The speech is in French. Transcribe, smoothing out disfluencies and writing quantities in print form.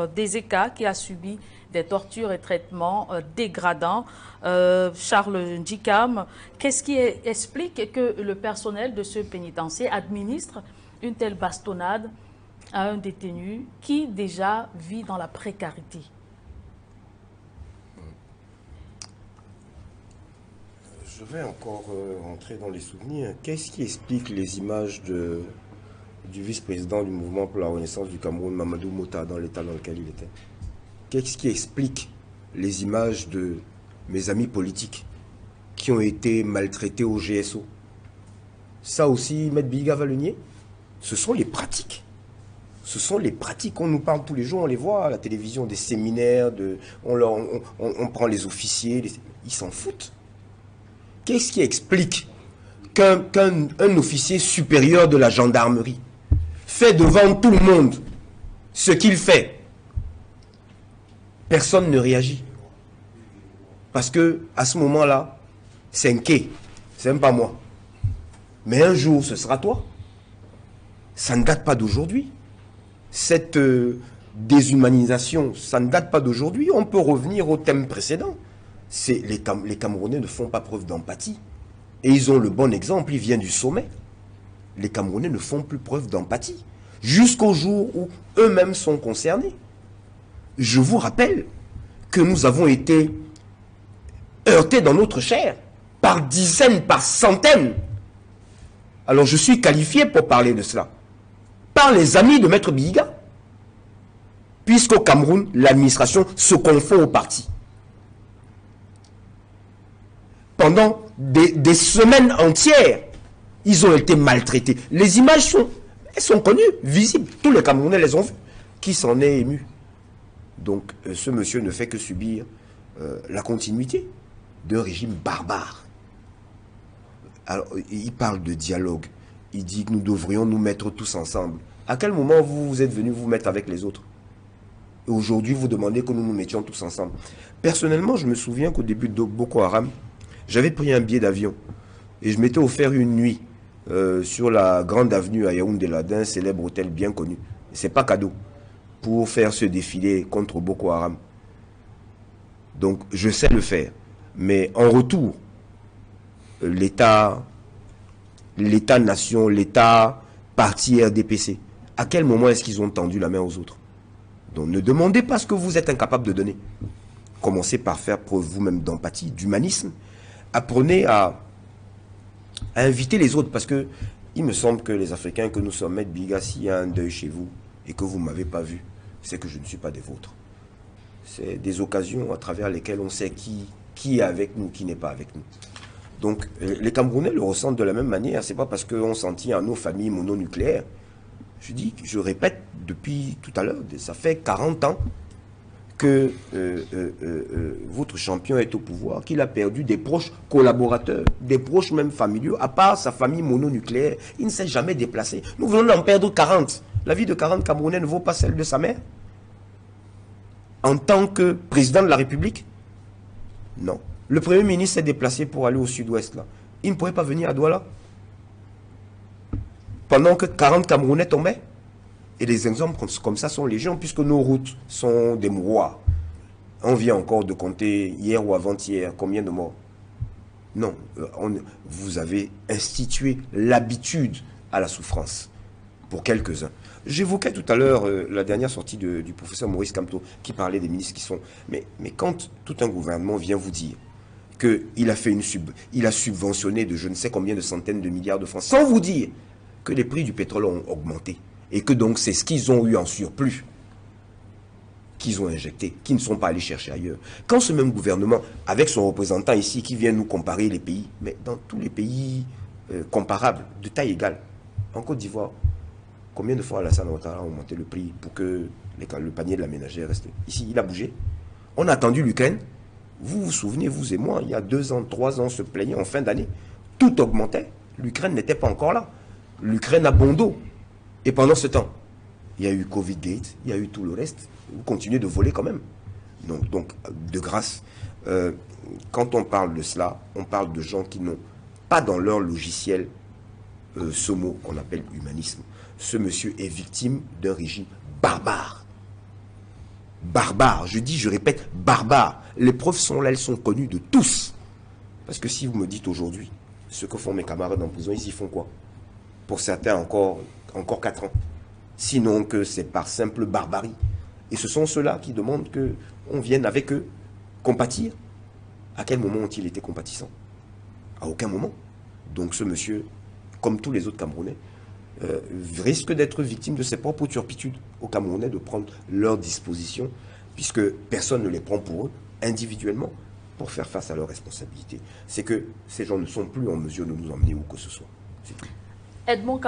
d'Ezeka qui a subi des tortures et traitements dégradants. Charles Ndjikam, qu'est-ce qui explique que le personnel de ce pénitencier administre une telle bastonnade à un détenu qui déjà vit dans la précarité? Je vais encore rentrer dans les souvenirs. Qu'est-ce qui explique les images du vice-président du mouvement pour la renaissance du Cameroun, Mamadou Mota, dans l'état dans lequel il était? Qu'est-ce qui explique les images de mes amis politiques qui ont été maltraités au GSO? Ça aussi, Maître Biga va le nier. Ce sont les pratiques. Ce sont les pratiques. On nous parle tous les jours, on les voit à la télévision, des séminaires, on prend les officiers, ils s'en foutent. Qu'est-ce qui explique qu'un officier supérieur de la gendarmerie fait devant tout le monde ce qu'il fait? Personne ne réagit. Parce que à ce moment-là, c'est un quai. C'est même pas moi. Mais un jour, ce sera toi. Ça ne date pas d'aujourd'hui. Cette déshumanisation, ça ne date pas d'aujourd'hui. On peut revenir au thème précédent. Les Camerounais ne font pas preuve d'empathie. Et ils ont le bon exemple, il vient du sommet. Les Camerounais ne font plus preuve d'empathie. Jusqu'au jour où eux-mêmes sont concernés. Je vous rappelle que nous avons été heurtés dans notre chair, par dizaines, par centaines. Alors je suis qualifié pour parler de cela. Par les amis de Maître Biga. Puisqu'au Cameroun, l'administration se confond au parti. Pendant des semaines entières, ils ont été maltraités. Les images sont connues, visibles. Tous les Camerounais les ont vues. Qui s'en est ému? Donc ce monsieur ne fait que subir la continuité d'un régime barbare. Alors il parle de dialogue. Il dit que nous devrions nous mettre tous ensemble. À quel moment vous êtes venus vous mettre avec les autres? Et aujourd'hui, vous demandez que nous nous mettions tous ensemble. Personnellement, je me souviens qu'au début de Boko Haram, j'avais pris un billet d'avion et je m'étais offert une nuit sur la grande avenue à Yaoundé, d'un célèbre hôtel bien connu. C'est pas cadeau pour faire ce défilé contre Boko Haram. Donc, je sais le faire. Mais en retour, l'État-nation, l'État-parti RDPC, à quel moment est-ce qu'ils ont tendu la main aux autres? Donc, ne demandez pas ce que vous êtes incapable de donner. Commencez par faire preuve vous-même d'empathie, d'humanisme. Apprenez à inviter les autres, parce que il me semble que les Africains que nous sommes, Maître Biga, s'il y a un deuil chez vous et que vous ne m'avez pas vu, c'est que je ne suis pas des vôtres. C'est des occasions à travers lesquelles on sait qui est avec nous, qui n'est pas avec nous. Donc les Camerounais le ressentent de la même manière. C'est pas parce qu'on s'en tient à nos familles mononucléaires. Je répète depuis tout à l'heure, ça fait 40 ans que votre champion est au pouvoir, qu'il a perdu des proches collaborateurs, des proches même familiaux, à part sa famille mononucléaire. Il ne s'est jamais déplacé. Nous venons d'en perdre 40. La vie de 40 Camerounais ne vaut pas celle de sa mère. En tant que président de la République, non. Le Premier ministre s'est déplacé pour aller au sud-ouest, là. Il ne pourrait pas venir à Douala. Pendant que 40 Camerounais tombaient. Et les exemples comme ça sont légion, puisque nos routes sont des mouroirs. On vient encore de compter hier ou avant-hier combien de morts. Non, vous avez institué l'habitude à la souffrance pour quelques-uns. J'évoquais tout à l'heure la dernière sortie du professeur Maurice Kamto qui parlait des ministres qui sont... Mais quand tout un gouvernement vient vous dire qu'il a fait il a subventionné de je ne sais combien de centaines de milliards de francs, sans vous dire que les prix du pétrole ont augmenté, et que donc c'est ce qu'ils ont eu en surplus qu'ils ont injecté, qu'ils ne sont pas allés chercher ailleurs. Quand ce même gouvernement, avec son représentant ici, qui vient nous comparer les pays, mais dans tous les pays comparables, de taille égale, en Côte d'Ivoire, combien de fois Alassane Ouattara a augmenté le prix pour que le panier de la ménagère reste? Ici, il a bougé. On a attendu l'Ukraine. Vous vous souvenez, vous et moi, il y a 2 ans, 3 ans, on se plaignait en fin d'année. Tout augmentait. L'Ukraine n'était pas encore là. L'Ukraine a bon dos. Et pendant ce temps, il y a eu Covid-Gate, il y a eu tout le reste. Vous continuez de voler quand même. Donc de grâce, quand on parle de cela, on parle de gens qui n'ont pas dans leur logiciel ce mot qu'on appelle humanisme. Ce monsieur est victime d'un régime barbare. barbares. Je dis, je répète, barbares. Les preuves sont là, elles sont connues de tous. Parce que si vous me dites aujourd'hui, ce que font mes camarades en prison, ils y font quoi? Pour certains, encore 4 ans. Sinon que c'est par simple barbarie. Et ce sont ceux-là qui demandent qu'on vienne avec eux compatir. À quel moment ont-ils été compatissants? À aucun moment. Donc ce monsieur, comme tous les autres Camerounais, risque d'être victime de ses propres turpitudes aux Camerounais de prendre leurs dispositions, puisque personne ne les prend pour eux, individuellement, pour faire face à leurs responsabilités. C'est que ces gens ne sont plus en mesure de nous emmener où que ce soit. C'est tout. Edmond